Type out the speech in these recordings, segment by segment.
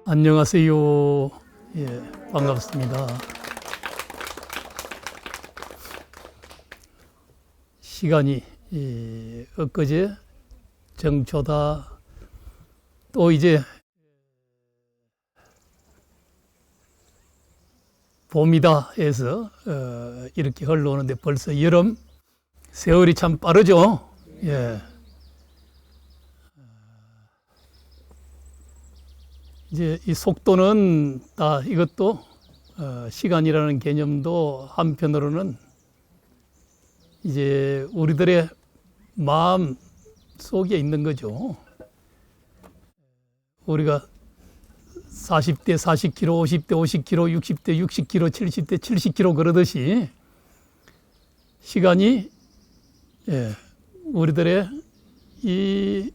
안녕하세요. 예, 반갑습니다. 시간이 엊그제 정초다 또 이제 봄이다 해서 이렇게 흘러오는데 벌써 여름 세월이 참 빠르죠. 예. 이제 이 속도는 다 이것도 시간이라는 개념도 한편으로는 이제 우리들의 마음 속에 있는 거죠. 우리가 40대 40km, 50대 50km, 60대 60km, 70대 70km 그러듯이 시간이 우리들의 이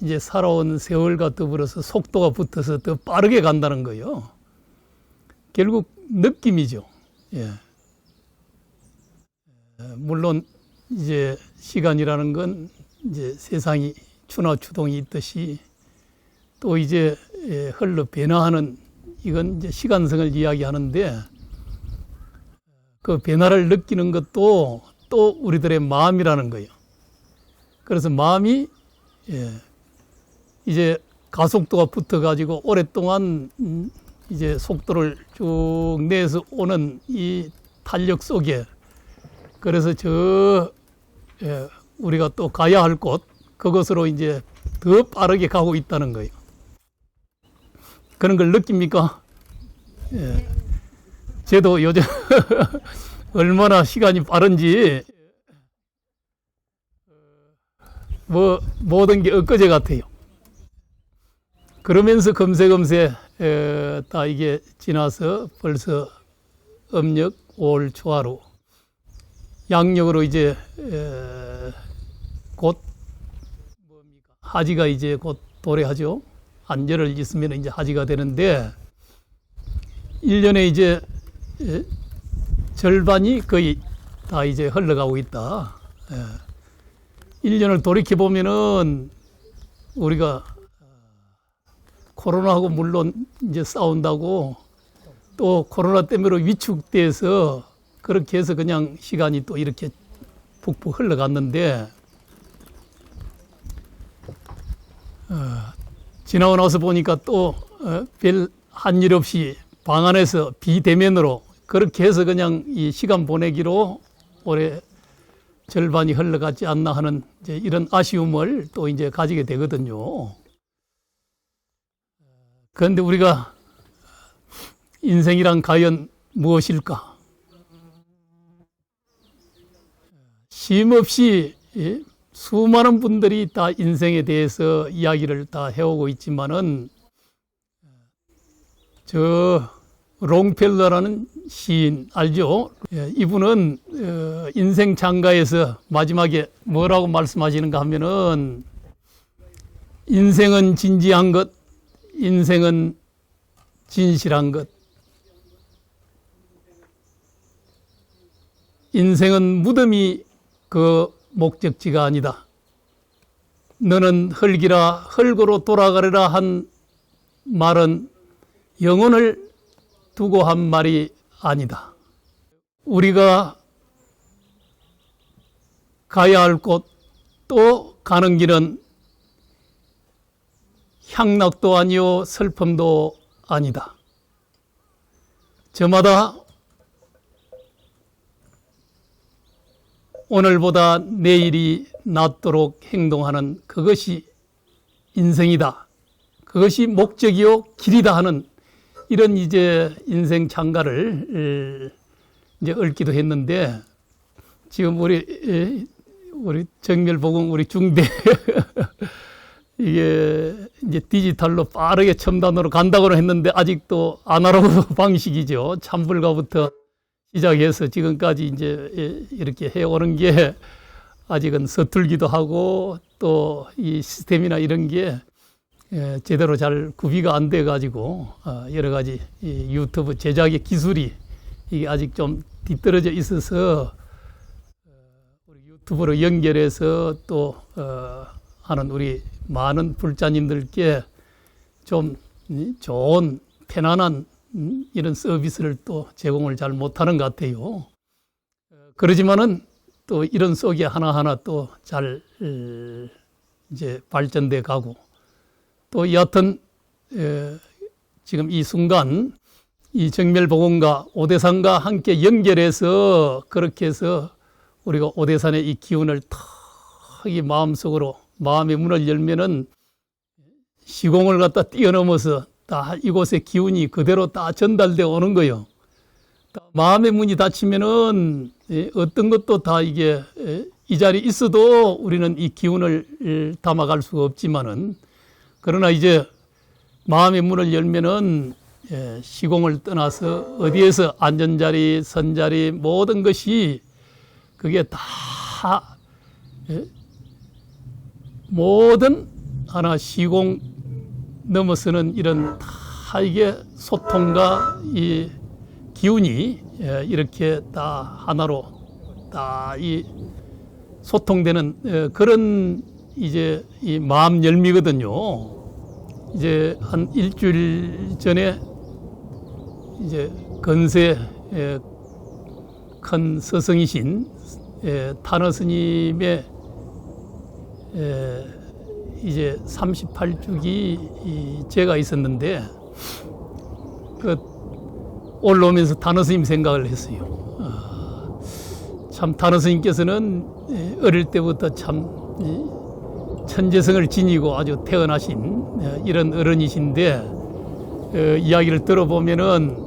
이제 살아온 세월과 더불어서 속도가 붙어서 더 빠르게 간다는 거예요. 결국 느낌이죠. 예. 물론 이제 시간이라는 건 이제 세상이 추나 추동이 있듯이 또 이제 흘러 변화하는 이건 이제 시간성을 이야기하는데 그 변화를 느끼는 것도 또 우리들의 마음이라는 거예요. 그래서 마음이 이제 가속도가 붙어가지고 오랫동안 이제 속도를 쭉 내서 오는 이 탄력 속에 그래서 우리가 또 가야 할 곳 그것으로 이제 더 빠르게 가고 있다는 거예요. 그런 걸 느낍니까? 예. 저도 요즘 얼마나 시간이 빠른지 모든 게 엊그제 같아요. 그러면서 금세금세 다 이게 지나서 벌써 음력 5월 초하루 양력으로 이제 곧 하지가 이제 곧 도래하죠. 한 열흘 있으면 이제 하지가 되는데 1년에 이제 절반이 거의 다 이제 흘러가고 있다. 1년을 돌이켜 보면은 우리가 코로나하고 물론 이제 싸운다고 또 코로나 때문에 위축돼서 그렇게 해서 그냥 시간이 또 이렇게 푹푹 흘러갔는데 지나고 나서 보니까 또 별 한 일 없이 방 안에서 비대면으로 그렇게 해서 그냥 이 시간 보내기로 올해 절반이 흘러갔지 않나 하는 이제 이런 아쉬움을 또 이제 가지게 되거든요. 그런데 우리가 인생이란 과연 무엇일까? 쉼없이 수많은 분들이 다 인생에 대해서 이야기를 다 해오고 있지만은 저 롱펠러라는 시인 알죠? 이분은 인생 장가에서 마지막에 뭐라고 말씀하시는가 하면은 인생은 진지한 것, 인생은 진실한 것, 인생은 무덤이 그 목적지가 아니다. 너는 흙이라 흙으로 돌아가리라 한 말은 영혼을 두고 한 말이 아니다. 우리가 가야 할 곳 또 가는 길은 향락도 아니요 슬픔도 아니다. 저마다 오늘보다 내일이 낫도록 행동하는 그것이 인생이다. 그것이 목적이요 길이다 하는 이런 이제 인생 창가를 이제 읊기도 했는데 지금 우리 정멸복음 우리 중대 이게 이제 디지털로 빠르게 첨단으로 간다고는 했는데 아직도 아날로그 방식이죠. 찬불가부터 시작해서 지금까지 이제 이렇게 해오는 게 아직은 서툴기도 하고 또 이 시스템이나 이런 게 제대로 잘 구비가 안 돼 가지고 여러 가지 이 유튜브 제작의 기술이 이게 아직 좀 뒤떨어져 있어서 우리 유튜브로 연결해서 또 하는 우리 많은 불자님들께 좀 좋은 편안한 이런 서비스를 또 제공을 잘 못하는 것 같아요. 그러지만은 또 이런 속에 하나하나 또 잘 이제 발전돼 가고 또 여하튼 지금 이 순간 이 정멸보건과 오대산과 함께 연결해서 그렇게 해서 우리가 오대산의 이 기운을 탁 이 마음속으로 마음의 문을 열면은 시공을 갖다 뛰어넘어서 다 이곳의 기운이 그대로 다 전달되어 오는 거예요. 마음의 문이 닫히면은 어떤 것도 다 이게 이 자리에 있어도 우리는 이 기운을 담아갈 수가 없지만은 그러나 이제 마음의 문을 열면은 시공을 떠나서 어디에서 앉은 자리, 선 자리 모든 것이 그게 다 모든 하나 시공 넘어서는 이런 다 이게 소통과 이 기운이 이렇게 다 하나로 다 이 소통되는 그런 이제 이 마음 열미거든요. 이제 한 일주일 전에 이제 건세 큰 스승이신 탄허 스님의 이제 38주기 제가 있었는데 그 올라오면서 탄허 스님 생각을 했어요. 참 탄허 스님께서는 어릴 때부터 참 천재성을 지니고 아주 태어나신 이런 어른이신데 이야기를 들어보면은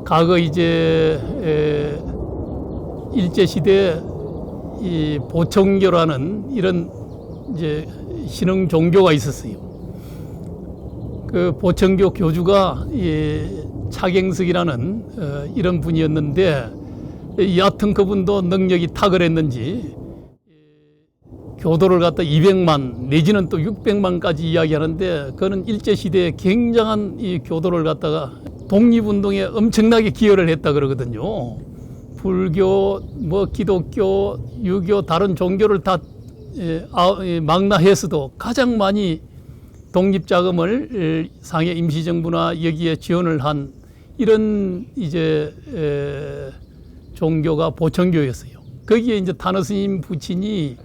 과거 이제 일제시대 이 보청교라는 이런 이제 신흥 종교가 있었어요. 그 보청교 교주가 차경석이라는 이런 분이었는데 여하튼 그분도 능력이 탁월했는지 교도를 갖다 200만 내지는 또 600만까지 이야기하는데 그는 일제시대에 굉장한 이 교도를 갖다가 독립운동에 엄청나게 기여를 했다 그러거든요. 불교, 뭐 기독교, 유교 다른 종교를 다 망라해서도 가장 많이 독립자금을 상해 임시정부나 여기에 지원을 한 이런 이제 종교가 보청교였어요. 거기에 이제 탄허 스님 부친이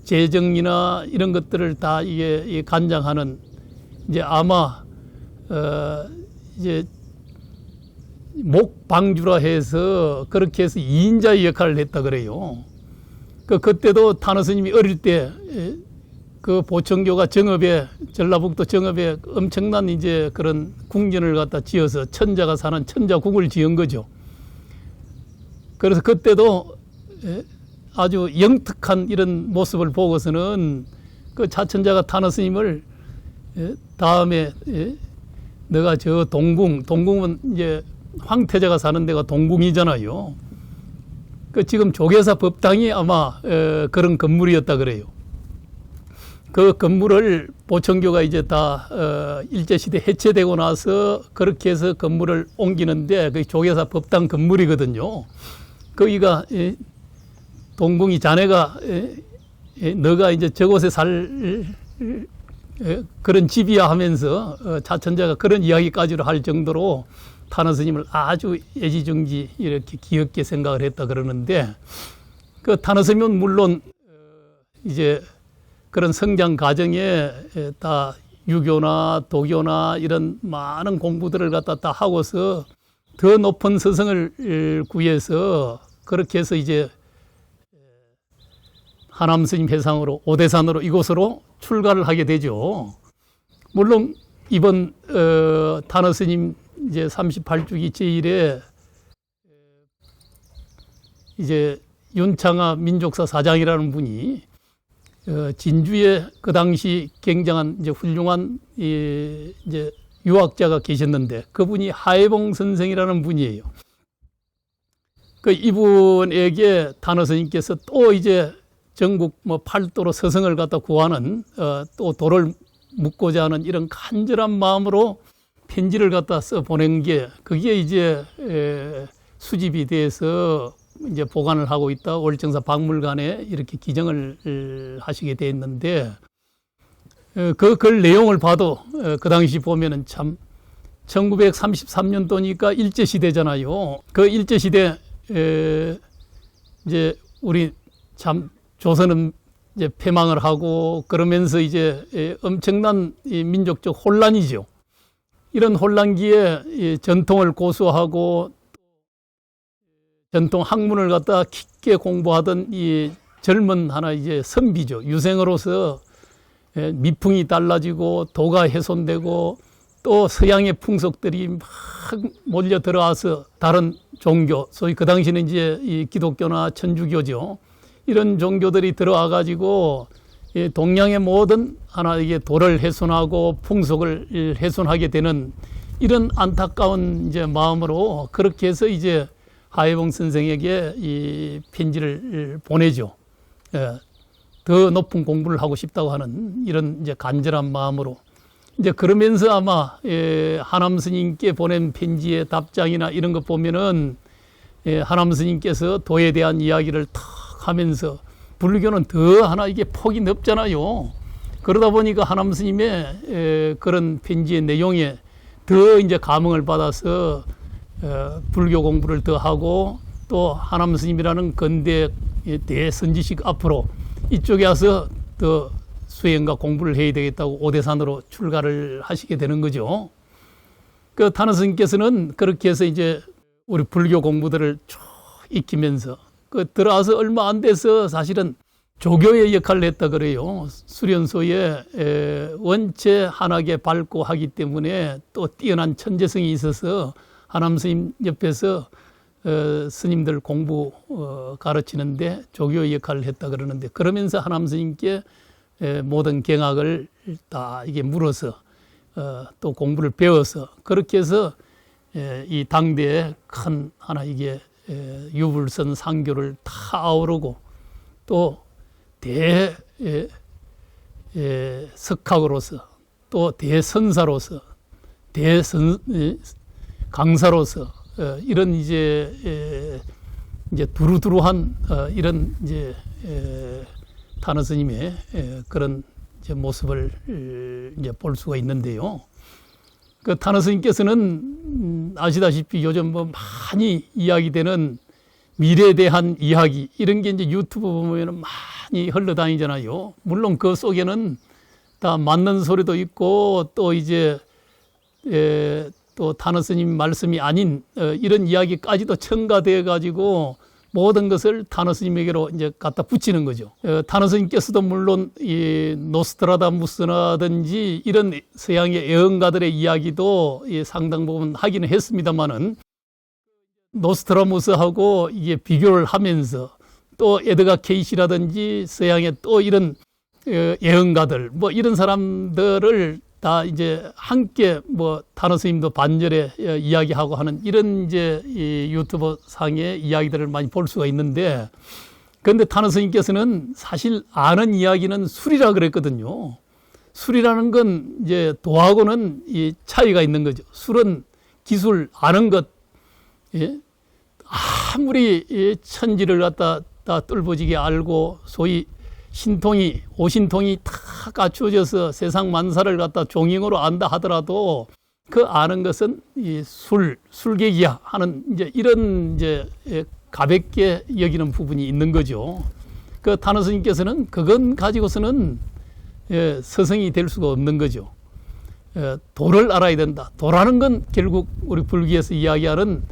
재정이나 이런 것들을 다 이게 관장하는 이제 아마 이제 목방주라 해서 그렇게 해서 2인자의 역할을 했다 그래요. 그때도 탄허 스님이 어릴 때 그 보청교가 정읍에 전라북도 정읍에 엄청난 이제 그런 궁전을 갖다 지어서 천자가 사는 천자국을 지은 거죠. 그래서 그때도 아주 영특한 이런 모습을 보고서는 그 자천자가 탄허 스님을 다음에 너가 저 동궁은 이제 황태자가 사는 데가 동궁이잖아요. 그 지금 조계사 법당이 아마 그런 건물이었다 그래요. 그 건물을 보청교가 이제 다 일제시대 해체되고 나서 그렇게 해서 건물을 옮기는데 그 조계사 법당 건물이거든요. 거기가 동궁이 자네가 너가 이제 저곳에 살 그런 집이야 하면서 자천자가 그런 이야기까지를 할 정도로 탄허 스님을 아주 애지중지 이렇게 귀엽게 생각을 했다 그러는데 그 탄허 스님은 물론 이제 그런 성장 과정에 다 유교나 도교나 이런 많은 공부들을 갖다 다 하고서 더 높은 서성을 구해서 그렇게 해서 이제 하남 스님 회상으로 오대산으로 이곳으로 출가를 하게 되죠. 물론 이번 탄허 스님 이제 38주기 제1에 이제 윤창하 민족사 사장이라는 분이 진주에 그 당시 굉장한 이제 훌륭한 이제 유학자가 계셨는데 그분이 하해봉 선생이라는 분이에요. 그 이분에게 탄허 스님께서 또 이제 전국 뭐 팔도로 서성을 갖다 구하는 또 도를 묻고자 하는 이런 간절한 마음으로 편지를 갖다 써 보낸 게 그게 이제 수집이 돼서 이제 보관을 하고 있다 월정사 박물관에 이렇게 기증을 하시게 됐는데 그 글 내용을 봐도 그 당시 보면은 참 1933년도니까 일제시대잖아요. 그 일제시대 이제 우리 참 조선은 이제 패망을 하고 그러면서 이제 엄청난 민족적 혼란이죠. 이런 혼란기에 이 전통을 고수하고 전통 학문을 갖다 깊게 공부하던 이 젊은 하나 이제 선비죠. 유생으로서 미풍이 달라지고 도가 훼손되고 또 서양의 풍속들이 막 몰려 들어와서 다른 종교, 소위 그 당시는 이제 이 기독교나 천주교죠. 이런 종교들이 들어와 가지고 동양의 모든 하나 이게 도를 훼손하고 풍속을 훼손하게 되는 이런 안타까운 이제 마음으로 그렇게 해서 이제 하해봉 선생에게 이 편지를 보내죠. 더 높은 공부를 하고 싶다고 하는 이런 이제 간절한 마음으로 이제 그러면서 아마 하남 스님께 보낸 편지의 답장이나 이런 것 보면은 하남 스님께서 도에 대한 이야기를 탁 하면서 불교는 더 하나 이게 폭이 넓잖아요. 그러다 보니까 하남 스님의 그런 편지의 내용에 더 이제 감흥을 받아서 불교 공부를 더 하고 또 하남 스님이라는 근대 대선지식 앞으로 이쪽에 와서 더 수행과 공부를 해야 되겠다고 오대산으로 출가를 하시게 되는 거죠. 그 타너 스님께서는 그렇게 해서 이제 우리 불교 공부들을 쭉 익히면서 그 들어와서 얼마 안 돼서 사실은 조교의 역할을 했다 그래요. 수련소에 원체 환하게 밝고 하기 때문에 또 뛰어난 천재성이 있어서 하남 스님 옆에서 스님들 공부 가르치는데 조교의 역할을 했다 그러는데 그러면서 하남 스님께 모든 경학을 다 이게 물어서 또 공부를 배워서 그렇게 해서 이 당대에 큰 하나 이게 유불선 상교를 다 아우르고 또 석학으로서 또 대선사로서 강사로서 이런 이제 두루두루한 이런 이제 타너 스님의 그런 이제 모습을 이제 볼 수가 있는데요. 그 타너 스님께서는 아시다시피 요즘 뭐 많이 이야기되는 미래에 대한 이야기 이런 게 이제 유튜브 보면은 많이 흘러다니잖아요. 물론 그 속에는 다 맞는 소리도 있고 또 이제 또 타너 스님 말씀이 아닌 이런 이야기까지도 첨가되어 가지고 모든 것을 타너 스님에게로 이제 갖다 붙이는 거죠. 타너 스님께서도 물론 이 노스트라다무스라든지 이런 서양의 예언가들의 이야기도 상당 부분 하기는 했습니다만은 노스트라무스하고 이게 비교를 하면서 또 에드가 케이시라든지 서양의 또 이런 예언가들 뭐 이런 사람들을 다 이제 함께 뭐 타너 스님도 반절에 이야기하고 하는 이런 이제 이 유튜브 상의 이야기들을 많이 볼 수가 있는데 그런데 타너 스님께서는 사실 아는 이야기는 술이라 그랬거든요. 술이라는 건 이제 도하고는 이 차이가 있는 거죠. 술은 기술 아는 것 아무리 이 천지를 갖다 다 뚫어지게 알고 소위 신통이 오신통이 다 갖추어져서 세상 만사를 갖다 종잉으로 안다 하더라도 그 아는 것은 이 술객이야 하는 이제 이런 이제 가볍게 여기는 부분이 있는 거죠. 그 타너 스님께서는 그건 가지고서는 서성이 될 수가 없는 거죠. 도를 알아야 된다. 도라는 건 결국 우리 불교에서 이야기하는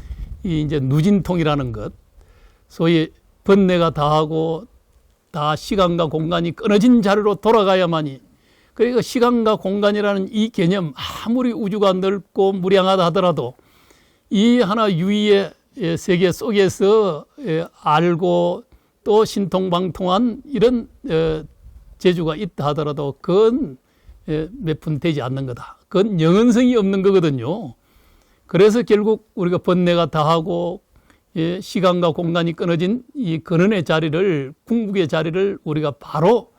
이 이제 누진통이라는 것, 소위 번뇌가 다하고 다 시간과 공간이 끊어진 자리로 돌아가야만이 그러니까 시간과 공간이라는 이 개념 아무리 우주가 넓고 무량하다 하더라도 이 하나 유의의 세계 속에서 알고 또 신통방통한 이런 재주가 있다 하더라도 그건 몇 푼 되지 않는 거다. 그건 영원성이 없는 거거든요. 그래서 결국 우리가 번뇌가 다하고 시간과 공간이 끊어진 이 근원의 자리를 궁극의 자리를 우리가 바로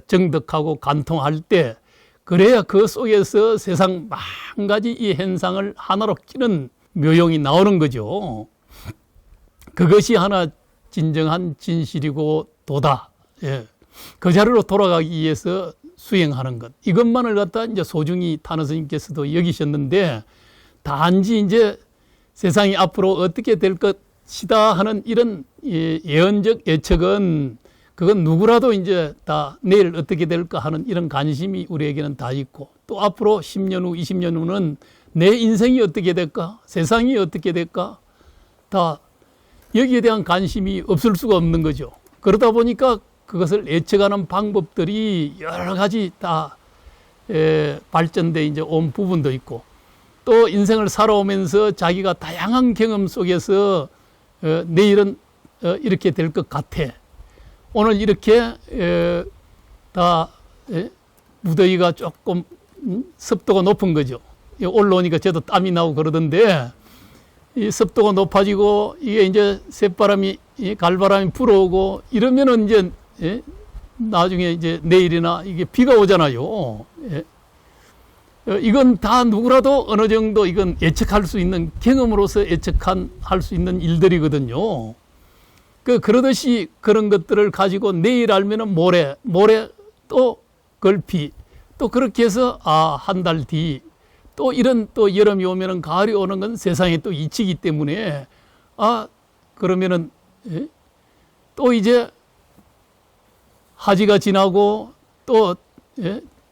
정득하고 간통할 때 그래야 그 속에서 세상 만 가지 이 현상을 하나로 끼는 묘용이 나오는 거죠. 그것이 하나 진정한 진실이고 도다. 그 자리로 돌아가기 위해서 수행하는 것. 이것만을 갖다 이제 소중히 탄원 스님께서도 여기셨는데, 단지 이제 세상이 앞으로 어떻게 될 것이다 하는 이런 예언적 예측은 그건 누구라도 이제 다 내일 어떻게 될까 하는 이런 관심이 우리에게는 다 있고, 또 앞으로 10년 후, 20년 후는 내 인생이 어떻게 될까? 세상이 어떻게 될까? 다 여기에 대한 관심이 없을 수가 없는 거죠. 그러다 보니까 그것을 예측하는 방법들이 여러 가지 다 발전돼 이제 온 부분도 있고, 또 인생을 살아오면서 자기가 다양한 경험 속에서 내일은 이렇게 될 것 같아. 오늘 이렇게 다 무더위가 조금 습도가 높은 거죠. 올라오니까 저도 땀이 나고 그러던데, 이 습도가 높아지고 이게 이제 새바람이 갈바람이 불어오고 이러면은 이제 나중에 이제 내일이나 이게 비가 오잖아요. 이건 다 누구라도 어느 정도 이건 예측할 수 있는, 경험으로서 할 수 있는 일들이거든요. 그러듯이 그런 것들을 가지고 내일 알면은 모레 또 걸피, 또 그렇게 해서 한 달 뒤, 또 이런 또 여름이 오면은 가을이 오는 건 세상에 또 이치기 때문에, 그러면은 또 이제 하지가 지나고 또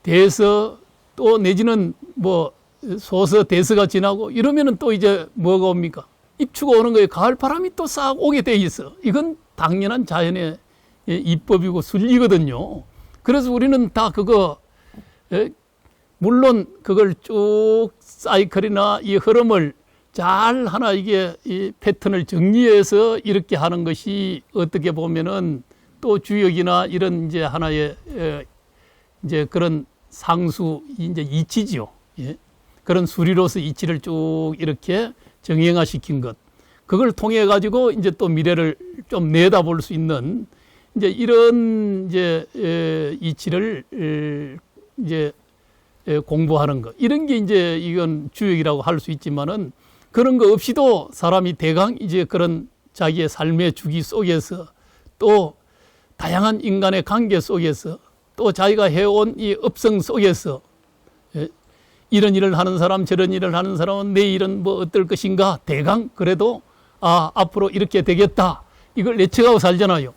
대서, 또 내지는 뭐 소서 대서가 지나고 이러면은 또 이제 뭐가 옵니까? 입추가 오는 거예요. 가을 바람이 또 싹 오게 돼 있어. 이건 당연한 자연의 이법이고 순리거든요. 그래서 우리는 다 그거, 물론 그걸 쭉 사이클이나 이 흐름을 잘 하나 이게 이 패턴을 정리해서 이렇게 하는 것이 어떻게 보면은 또 주역이나 이런 이제 하나의 이제 그런 상수 이제 이치지요. 그런 수리로서 이치를 쭉 이렇게 정형화시킨 것. 그걸 통해 가지고 이제 또 미래를 좀 내다볼 수 있는 이제 이런 이제 이치를 이제 공부하는 것. 이런 게 이제 이건 주역이라고 할 수 있지만은, 그런 거 없이도 사람이 대강 이제 그런 자기의 삶의 주기 속에서, 또 다양한 인간의 관계 속에서, 또 자기가 해온 이 업성 속에서 이런 일을 하는 사람, 저런 일을 하는 사람은 내일은 뭐 어떨 것인가, 대강 그래도 앞으로 이렇게 되겠다, 이걸 예측하고 살잖아요.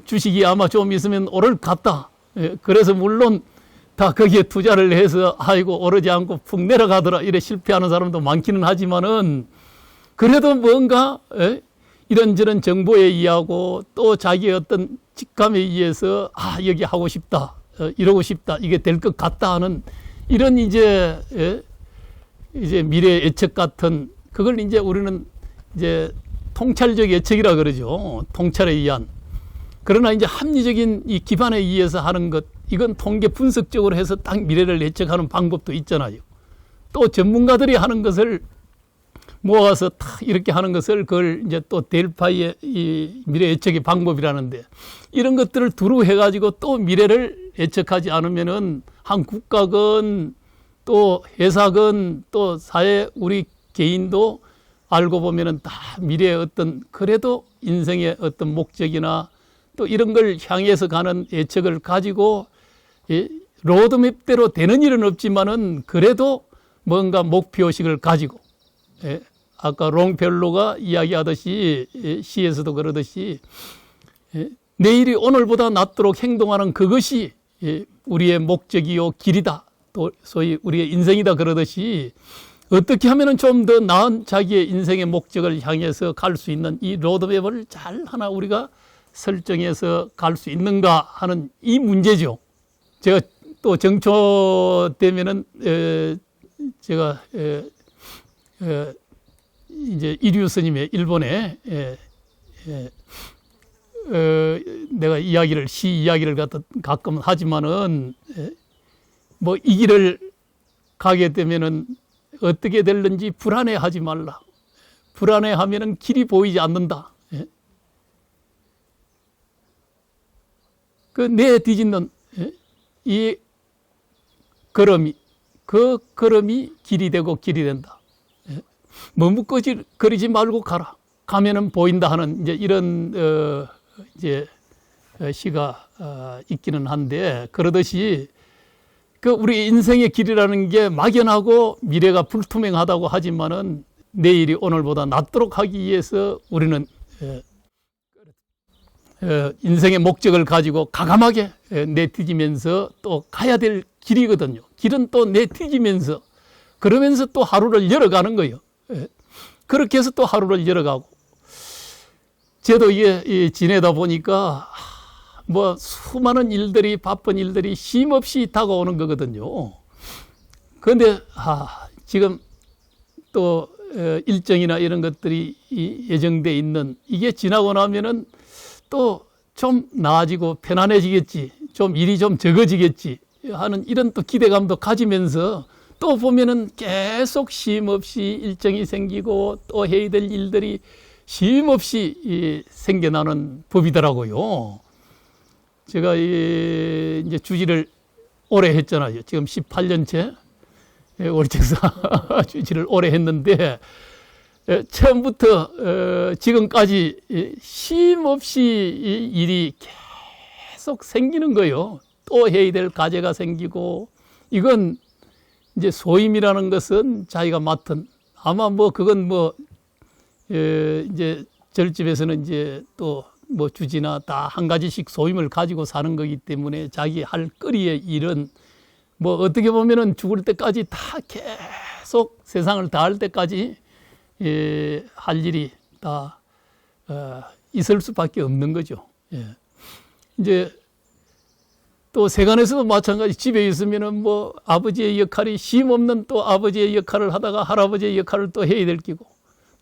주식이 아마 좀 있으면 오를 것 같다. 그래서 물론 다 거기에 투자를 해서 아이고 오르지 않고 푹 내려가더라 이래 실패하는 사람도 많기는 하지만은, 그래도 뭔가 이런저런 정보에 의하고 또 자기의 어떤 직감에 의해서 여기 하고 싶다, 이러고 싶다, 이게 될 것 같다 하는 이런 이제 미래 예측 같은, 그걸 이제 우리는 이제 통찰적 예측이라 그러죠. 통찰에 의한. 그러나 이제 합리적인 이 기반에 의해서 하는 것, 이건 통계 분석적으로 해서 딱 미래를 예측하는 방법도 있잖아요. 또 전문가들이 하는 것을 모아서 딱 이렇게 하는 것을 그걸 이제 또 델파이의 이 미래 예측의 방법이라는데, 이런 것들을 두루 해가지고 또 미래를 예측하지 않으면은 한 국가건 또 회사건 또 사회 우리 개인도 알고 보면은 다 미래의 어떤, 그래도 인생의 어떤 목적이나 또 이런 걸 향해서 가는 예측을 가지고 로드맵대로 되는 일은 없지만은 그래도 뭔가 목표의식을 가지고, 아까 롱펠로가 이야기하듯이 시에서도 그러듯이 내일이 오늘보다 낫도록 행동하는 그것이 우리의 목적이요 길이다, 또 소위 우리의 인생이다 그러듯이, 어떻게 하면 좀 더 나은 자기의 인생의 목적을 향해서 갈 수 있는 이 로드맵을 잘 하나 우리가 설정해서 갈 수 있는가 하는 이 문제죠. 제가 또 정초 되면은 제가 이제 이류 스님의 일본에 내가 시 이야기를 갖다 가끔 하지만은, 뭐 이 길을 가게 되면은 어떻게 될는지 불안해하지 말라. 불안해하면은 길이 보이지 않는다. 그 내 뒤집는 이 걸음이, 그 걸음이 길이 되고 길이 된다. 머뭇거리지 말고 가라. 가면은 보인다 하는 이제 이런 이제 시가 있기는 한데, 그러듯이 그 우리 인생의 길이라는 게 막연하고 미래가 불투명하다고 하지만은 내일이 오늘보다 낫도록 하기 위해서 우리는 인생의 목적을 가지고 과감하게 내디디면서 또 가야 될 길이거든요. 길은 또 내디디면서 그러면서 또 하루를 열어가는 거예요. 그렇게 해서 또 하루를 열어가고, 저도 이게 지내다 보니까 뭐 수많은 일들이, 바쁜 일들이 쉼없이 다가오는 거거든요. 그런데 지금 또 일정이나 이런 것들이 예정돼 있는, 이게 지나고 나면은 또 좀 나아지고 편안해지겠지, 좀 일이 좀 적어지겠지 하는 이런 또 기대감도 가지면서 또 보면은 계속 쉼없이 일정이 생기고 또 해야 될 일들이 쉼없이 생겨나는 법이더라고요. 제가 이제 주지를 오래 했잖아요. 지금 18년째 월책사 주지를 오래 했는데, 처음부터 지금까지 쉼없이 일이 계속 생기는 거예요. 또 해야 될 과제가 생기고, 이건 이제 소임이라는 것은 자기가 맡은, 아마 뭐 그건 뭐 이제 절집에서는 이제 또 뭐 주지나 다 한 가지씩 소임을 가지고 사는 거기 때문에 자기 할 거리의 일은 뭐 어떻게 보면은 죽을 때까지 다 계속 세상을 다할 때까지 할 일이 다 있을 수밖에 없는 거죠. 이제 또 세간에서도 마찬가지, 집에 있으면은 뭐 아버지의 역할이 쉼 없는 또 아버지의 역할을 하다가 할아버지의 역할을 또 해야 될 끼고,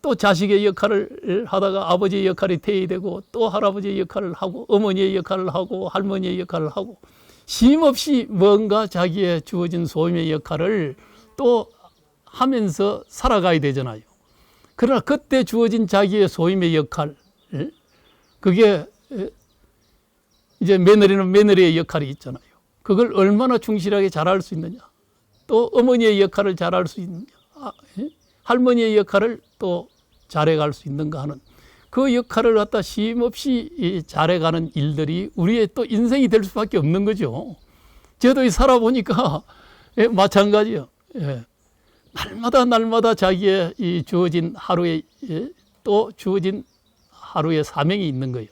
또 자식의 역할을 하다가 아버지의 역할이 돼야 되고, 또 할아버지의 역할을 하고, 어머니의 역할을 하고, 할머니의 역할을 하고, 쉼없이 뭔가 자기의 주어진 소임의 역할을 또 하면서 살아가야 되잖아요. 그러나 그때 주어진 자기의 소임의 역할, 그게 이제 며느리는 며느리의 역할이 있잖아요. 그걸 얼마나 충실하게 잘할 수 있느냐, 또 어머니의 역할을 잘할 수 있느냐, 할머니의 역할을 또 잘해갈 수 있는가 하는 그 역할을 갖다 쉼없이 잘해가는 일들이 우리의 또 인생이 될 수밖에 없는 거죠. 저도 살아보니까 마찬가지요. 날마다 자기의 이 주어진 하루에 또 주어진 하루의 사명이 있는 거예요.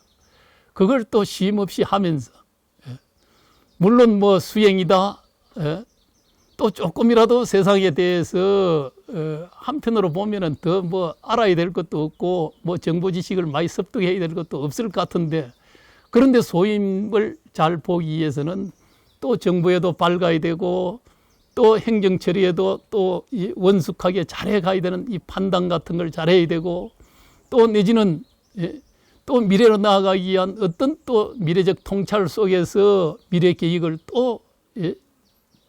그걸 또 쉼없이 하면서, 물론 뭐 수행이다, 또 조금이라도 세상에 대해서 한편으로 보면은 더 뭐 알아야 될 것도 없고 뭐 정보 지식을 많이 습득해야 될 것도 없을 것 같은데, 그런데 소임을 잘 보기 위해서는 또 정보에도 밝아야 되고 또 행정 처리에도 또 원숙하게 잘해 가야 되는 이 판단 같은 걸 잘해야 되고, 또 내지는 또 미래로 나아가기 위한 어떤 또 미래적 통찰 속에서 미래 계획을 또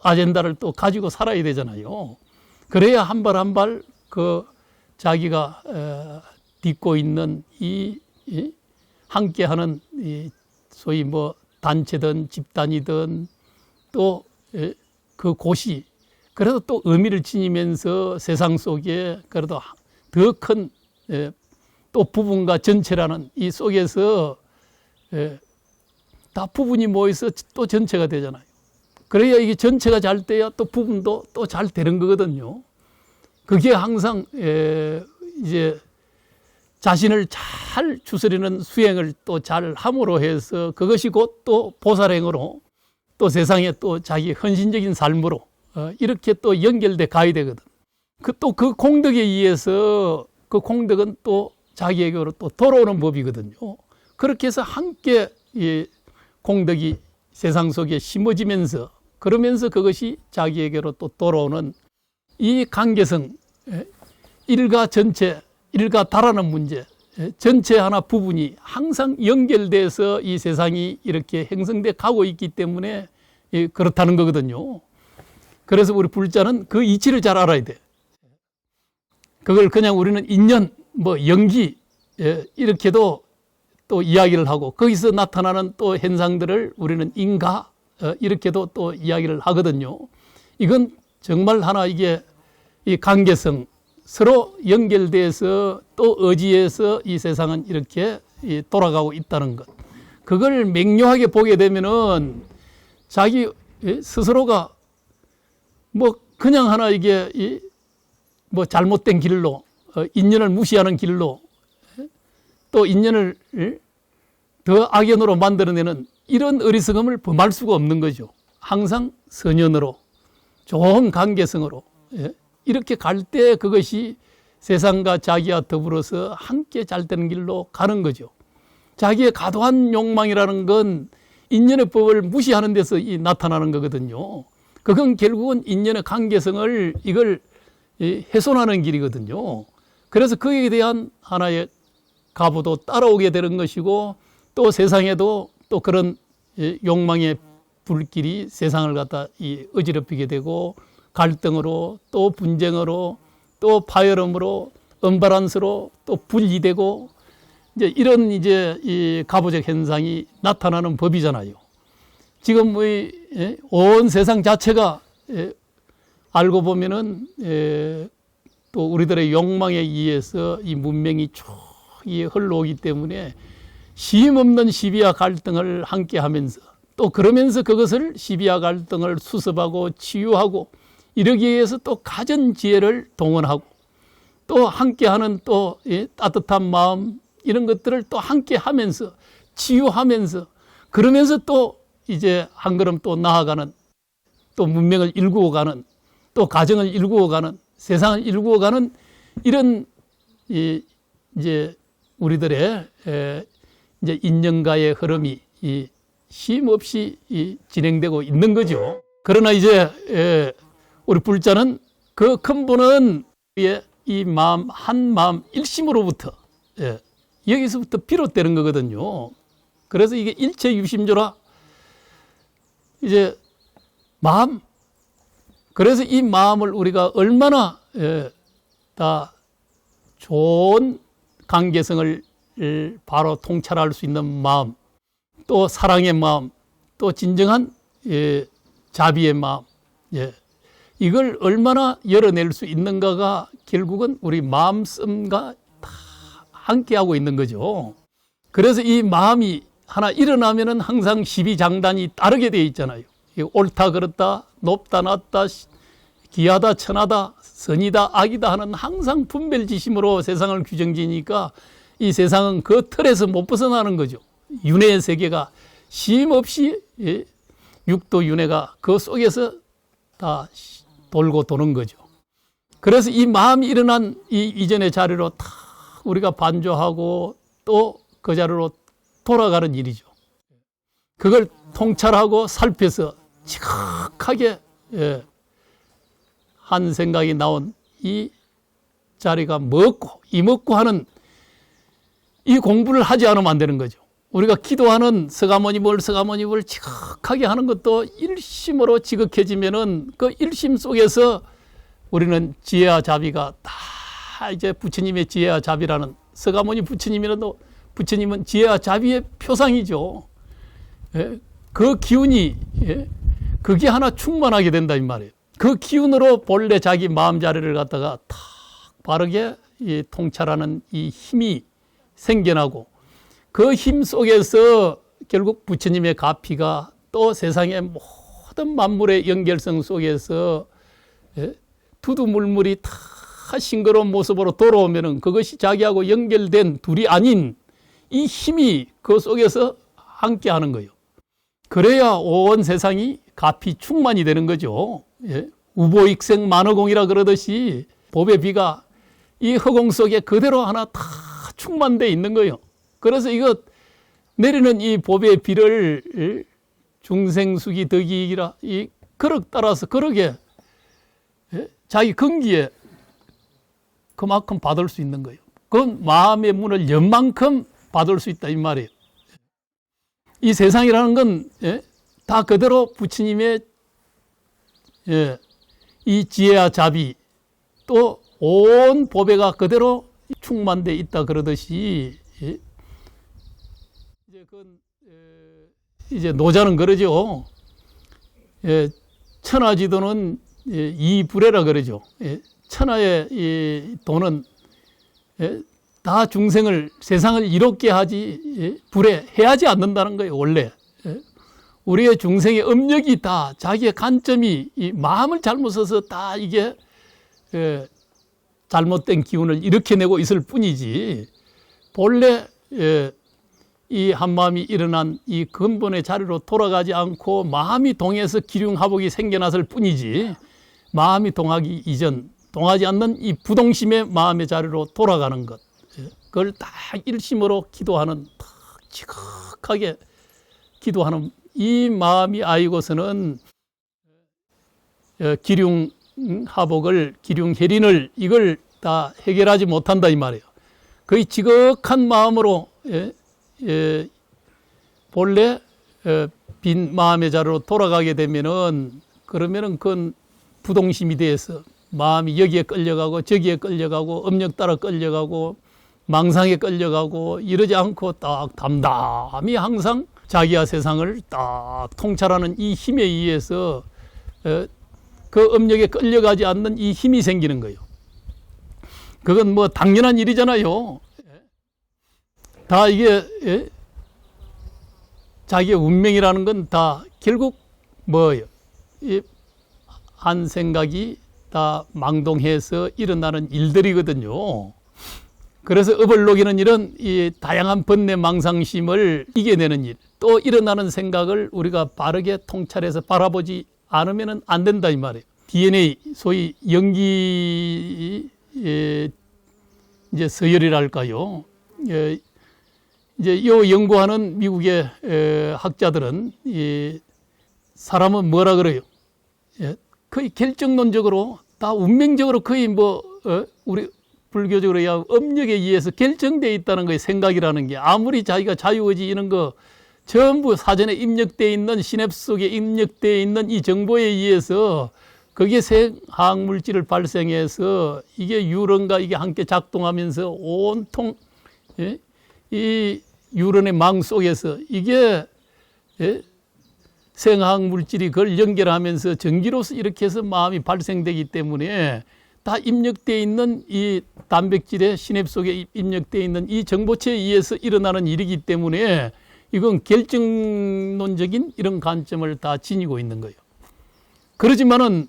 아젠다를 또 가지고 살아야 되잖아요. 그래야 한 발 한 발 그 자기가 딛고 있는 이 함께하는 이 소위 뭐 단체든 집단이든 또 그 곳이 그래도 또 의미를 지니면서 세상 속에 그래도 더 큰 또 부분과 전체라는 이 속에서 다 부분이 모여서 또 전체가 되잖아요. 그래야 이게 전체가 잘 돼야 또 부분도 또 잘 되는 거거든요. 그게 항상 이제 자신을 잘 추스리는 수행을 또 잘 함으로 해서 그것이 곧 또 보살행으로 또 세상에 또 자기 헌신적인 삶으로 이렇게 또 연결돼 가야 되거든. 또 그 공덕에 의해서 그 공덕은 또 자기에게로 또 돌아오는 법이거든요. 그렇게 해서 함께 이 공덕이 세상 속에 심어지면서 그러면서 그것이 자기에게로 또 돌아오는 이 관계성, 일과 전체, 일과 다라는 문제, 전체 하나 부분이 항상 연결돼서 이 세상이 이렇게 형성돼 가고 있기 때문에 그렇다는 거거든요. 그래서 우리 불자는 그 이치를 잘 알아야 돼. 그걸 그냥 우리는 인연, 뭐 연기 이렇게도 또 이야기를 하고 거기서 나타나는 또 현상들을 우리는 인가 이렇게도 또 이야기를 하거든요. 이건 정말 하나 이게 이 관계성 서로 연결돼서 또 의지해서 이 세상은 이렇게 돌아가고 있다는 것. 그걸 맹렬하게 보게 되면은 자기 스스로가 뭐 그냥 하나 이게 뭐 잘못된 길로 인연을 무시하는 길로 또 인연을 더 악연으로 만들어내는 이런 어리석음을 범할 수가 없는 거죠. 항상 선연으로 좋은 관계성으로 이렇게 갈 때 그것이 세상과 자기와 더불어서 함께 잘 되는 길로 가는 거죠. 자기의 과도한 욕망이라는 건 인연의 법을 무시하는 데서 나타나는 거거든요. 그건 결국은 인연의 관계성을 이걸 훼손하는 길이거든요. 그래서 그에 대한 하나의 가부도 따라오게 되는 것이고 또 세상에도 또 그런 욕망의 불길이 세상을 갖다 어지럽히게 되고 갈등으로 또 분쟁으로 또 파열음으로 언밸런스로 또 분리되고 이제 이런 이 가부적 현상이 나타나는 법이잖아요. 지금 온 세상 자체가 알고 보면은 또 우리들의 욕망에 의해서 이 문명이 쭉 흘러오기 때문에 쉼없는 시비와 갈등을 함께 하면서 또 그러면서 그것을 시비와 갈등을 수습하고 치유하고 이러기 위해서 또 가진 지혜를 동원하고 또 함께하는 또 따뜻한 마음 이런 것들을 또 함께 하면서 치유하면서 그러면서 또 이제 한 걸음 또 나아가는 또 문명을 일구어 가는 또 가정을 일구어 가는 세상을 일구어 가는 이런 이제 우리들의 이제 인연가의 흐름이 쉼 없이 진행되고 있는 거죠. 그러나 이제 우리 불자는 그 근본은 이 마음 한 마음 일심으로부터 여기서부터 비롯되는 거거든요. 그래서 이게 일체 유심조라 이제 마음. 그래서 이 마음을 우리가 얼마나 다 좋은 관계성을 바로 통찰할 수 있는 마음, 또 사랑의 마음, 또 진정한 자비의 마음, 이걸 얼마나 열어낼 수 있는가가 결국은 우리 마음씀과 다 함께하고 있는 거죠. 그래서 이 마음이 하나 일어나면은 항상 시비장단이 따르게 되어 있잖아요. 옳다 그렇다, 높다 낮다, 기하다 천하다, 선이다 악이다 하는 항상 분별지심으로 세상을 규정지니까 이 세상은 그 틀에서 못 벗어나는 거죠. 윤회의 세계가 쉼없이 육도 윤회가 그 속에서 다 돌고 도는 거죠. 그래서 이 마음이 일어난 이 이전의 자리로 다 우리가 반조하고 또 그 자리로 돌아가는 일이죠. 그걸 통찰하고 살펴서 지극하게 한 생각이 나온 이 자리가 먹고 이먹고 하는 이 공부를 하지 않으면 안 되는 거죠. 우리가 기도하는 서가모니볼 지극하게 하는 것도 일심으로 지극해지면은 그 일심 속에서 우리는 지혜와 자비가 다 이제 부처님의 지혜와 자비라는 서가모니 부처님이라도 부처님은 지혜와 자비의 표상이죠. 그 기운이 그게 하나 충만하게 된다 이 말이에요. 그 기운으로 본래 자기 마음 자리를 갖다가 탁 바르게 통찰하는 이 힘이 생겨나고 그 힘 속에서 결국 부처님의 가피가 또 세상의 모든 만물의 연결성 속에서 두두물물이 다 싱그러운 모습으로 돌아오면은 그것이 자기하고 연결된 둘이 아닌 이 힘이 그 속에서 함께 하는 거예요. 그래야 온 세상이 가피 충만이 되는 거죠. 우보익생 만허공이라 그러듯이 법의 비가 이 허공 속에 그대로 하나 다 충만되어 있는 거예요. 그래서 이거 내리는 이 법의 비를 중생수기 덕이라 이 그릇 따라서 그러게 자기 근기에 그만큼 받을 수 있는 거예요. 그건 마음의 문을 연 만큼 받을 수 있다 이 말이에요. 이 세상이라는 건 다 그대로 부처님의 이 지혜와 자비 또 온 보배가 그대로 충만되어 있다 그러듯이 이제 노자는 그러죠. 천하지도는 이불에라 그러죠. 천하의 이 도는 다 중생을 세상을 이롭게 하지 불에 해하지 않는다는 거예요. 원래 우리의 중생의 업력이 다 자기의 관점이 이 마음을 잘못 써서 다 이게 잘못된 기운을 일으켜내고 있을 뿐이지, 본래 이 한마음이 일어난 이 근본의 자리로 돌아가지 않고 마음이 동해서 기륭하복이 생겨났을 뿐이지, 마음이 동하기 이전 동하지 않는 이 부동심의 마음의 자리로 돌아가는 것, 그걸 딱 일심으로 기도하는, 딱 지극하게 기도하는 이 마음이 아이고서는 기륭하복을, 기륭해린을 이걸 다 해결하지 못한다 이 말이에요. 거의 지극한 마음으로 본래 빈 마음의 자리로 돌아가게 되면은, 그러면은 그건 부동심이 돼서 마음이 여기에 끌려가고 저기에 끌려가고 업력 따라 끌려가고 망상에 끌려가고 이러지 않고 딱 담담히 항상 자기와 세상을 딱 통찰하는 이 힘에 의해서 그 업력에 끌려가지 않는 이 힘이 생기는 거예요. 그건 뭐 당연한 일이잖아요. 다 이게 자기의 운명이라는 건 다 결국 뭐예요? 한 생각이 다 망동해서 일어나는 일들이거든요. 그래서 업을 녹이는 일은 이 다양한 번뇌 망상심을 이겨내는 일, 또 일어나는 생각을 우리가 바르게 통찰해서 바라보지 않으면 안 된다 이 말이에요. DNA, 소위 연기 이제 서열이랄까요. 이제 이 연구하는 미국의 학자들은 이 사람은 뭐라 그래요? 거의 결정론적으로 다 운명적으로 거의 뭐 우리 불교적으로 야 업력에 의해서 결정되어 있다는 거예요. 생각이라는 게 아무리 자기가 자유의지 이런 거 전부 사전에 입력되어 있는 시냅 속에 입력되어 있는 이 정보에 의해서 거기에 생화학물질을 발생해서 이게 뉴런과 이게 함께 작동하면서 온통 이 뉴런의 망 속에서 이게 생화학물질이 그걸 연결하면서 전기로서 이렇게 해서 마음이 발생되기 때문에 다 입력되어 있는 이 단백질의 시냅 속에 입력되어 있는 이 정보체에 의해서 일어나는 일이기 때문에 이건 결정론적인 이런 관점을 다 지니고 있는 거예요. 그렇지만은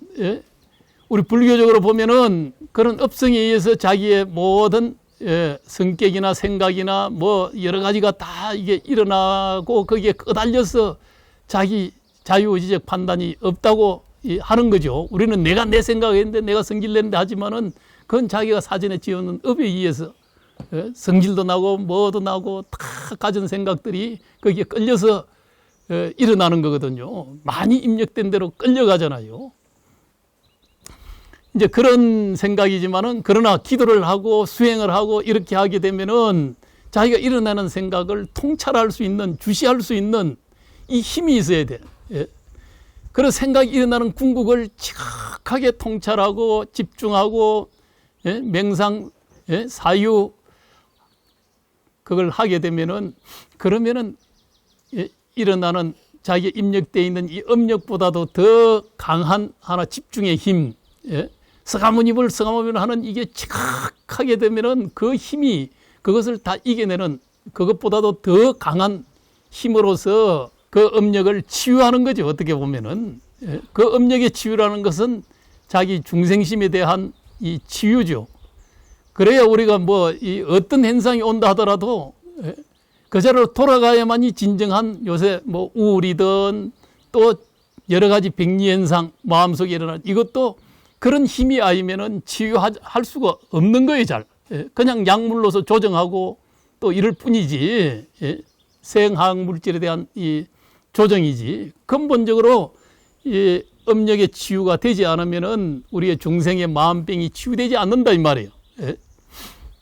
우리 불교적으로 보면은 그런 업성에 의해서 자기의 모든 성격이나 생각이나 뭐 여러 가지가 다 이게 일어나고 거기에 끄달려서 자기 자유의지적 판단이 없다고 하는 거죠. 우리는 내가 내 생각했는데 내가 성질 냈는데 하지만은 그건 자기가 사전에 지어놓은 업에 의해서 성질도 나고 뭐도 나고 다 가진 생각들이 거기에 끌려서 일어나는 거거든요. 많이 입력된 대로 끌려가잖아요. 이제 그런 생각이지만은 그러나 기도를 하고 수행을 하고 이렇게 하게 되면은 자기가 일어나는 생각을 통찰할 수 있는, 주시할 수 있는 이 힘이 있어야 돼. 그런 생각이 일어나는 궁극을 지각하게 통찰하고 집중하고 맹상, 사유 그걸 하게 되면은, 그러면은 일어나는 자기에 입력되어 있는 이 업력보다도 더 강한 하나 집중의 힘, 서가모니불 서가모니불 하는 이게 지각하게 되면은 그 힘이 그것을 다 이겨내는 그것보다도 더 강한 힘으로서 그 업력을 치유하는 거죠. 어떻게 보면은 그 업력의 치유라는 것은 자기 중생심에 대한 이 치유죠. 그래야 우리가 뭐 이 어떤 현상이 온다 하더라도 그 자리로 돌아가야만이 진정한, 요새 뭐 우울이든 또 여러 가지 백리 현상 마음속에 일어나는 이것도 그런 힘이 아니면은 치유할 수가 없는 거예요. 잘 그냥 약물로서 조정하고 또 이럴 뿐이지, 생화학 물질에 대한 이 조정이지 근본적으로 이 업력의 치유가 되지 않으면은 우리의 중생의 마음병이 치유되지 않는다 이 말이에요.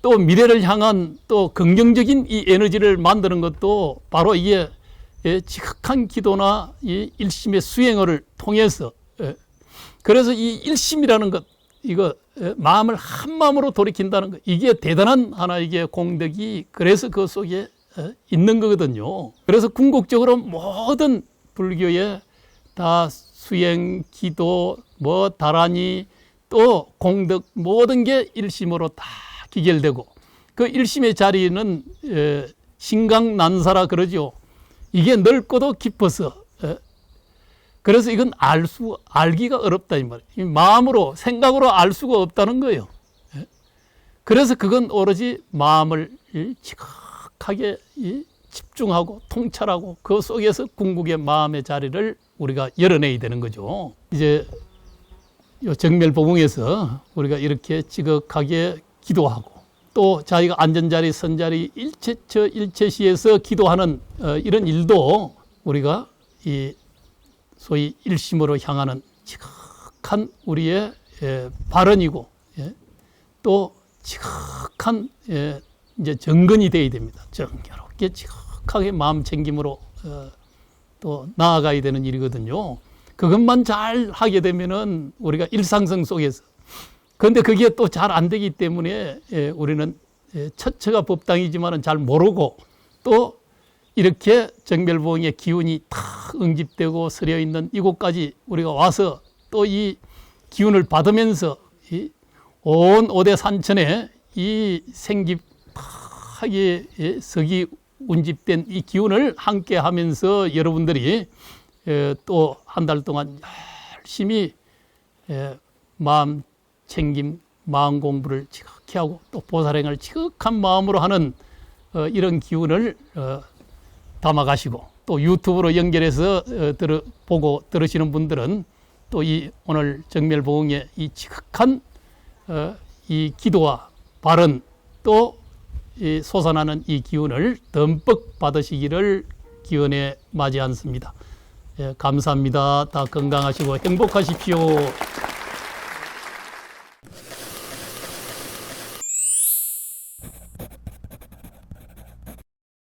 또 미래를 향한 또 긍정적인 이 에너지를 만드는 것도 바로 이게 지극한 기도나 이 일심의 수행을 통해서, 그래서 이 일심이라는 것, 이거 마음을 한 마음으로 돌이킨다는 것, 이게 대단한 하나 이게 공덕이 그래서 그 속에 있는 거거든요. 그래서 궁극적으로 모든 불교에 다 수행, 기도, 뭐 다란이 또 공덕 모든 게 일심으로 다 기결되고, 그 일심의 자리는 신강난사라 그러죠. 이게 넓고도 깊어서 그래서 이건 알기가 어렵다 이 말이에요. 마음으로 생각으로 알 수가 없다는 거예요. 그래서 그건 오로지 마음을 지극하게 집중하고 통찰하고 그 속에서 궁극의 마음의 자리를 우리가 열어내야 되는 거죠. 이제 정멸보궁에서 우리가 이렇게 지극하게 기도하고 또 자기가 앉은 자리, 선 자리, 일체처 일체시에서 기도하는 이런 일도 우리가 이 소위 일심으로 향하는 지극한 우리의 발언이고 또 지극한 이제 정근이 되어야 됩니다. 정결롭게 지극하게 마음 챙김으로 또 나아가야 되는 일이거든요. 그것만 잘 하게 되면은 우리가 일상성 속에서 그런데 그게 또 잘 안 되기 때문에 우리는 처처가 법당이지만은 잘 모르고 또 이렇게 정멸보궁의 기운이 탁 응집되고 서려 있는 이곳까지 우리가 와서 또 이 기운을 받으면서 온 오대 산천에 이 생기하게 석이 운집된 이 기운을 함께 하면서 여러분들이 또 한 달 동안 열심히 마음 챙김, 마음 공부를 지극히 하고 또 보살행을 지극한 마음으로 하는 이런 기운을 담아가시고 또 유튜브로 연결해서 보고 들으시는 분들은 또 이 오늘 정멸보궁의 이 지극한 이 기도와 발언 또 이 솟아나는 이 기운을 듬뿍 받으시기를 기원해 맞이않습니다. 감사합니다. 다 건강하시고 행복하십시오.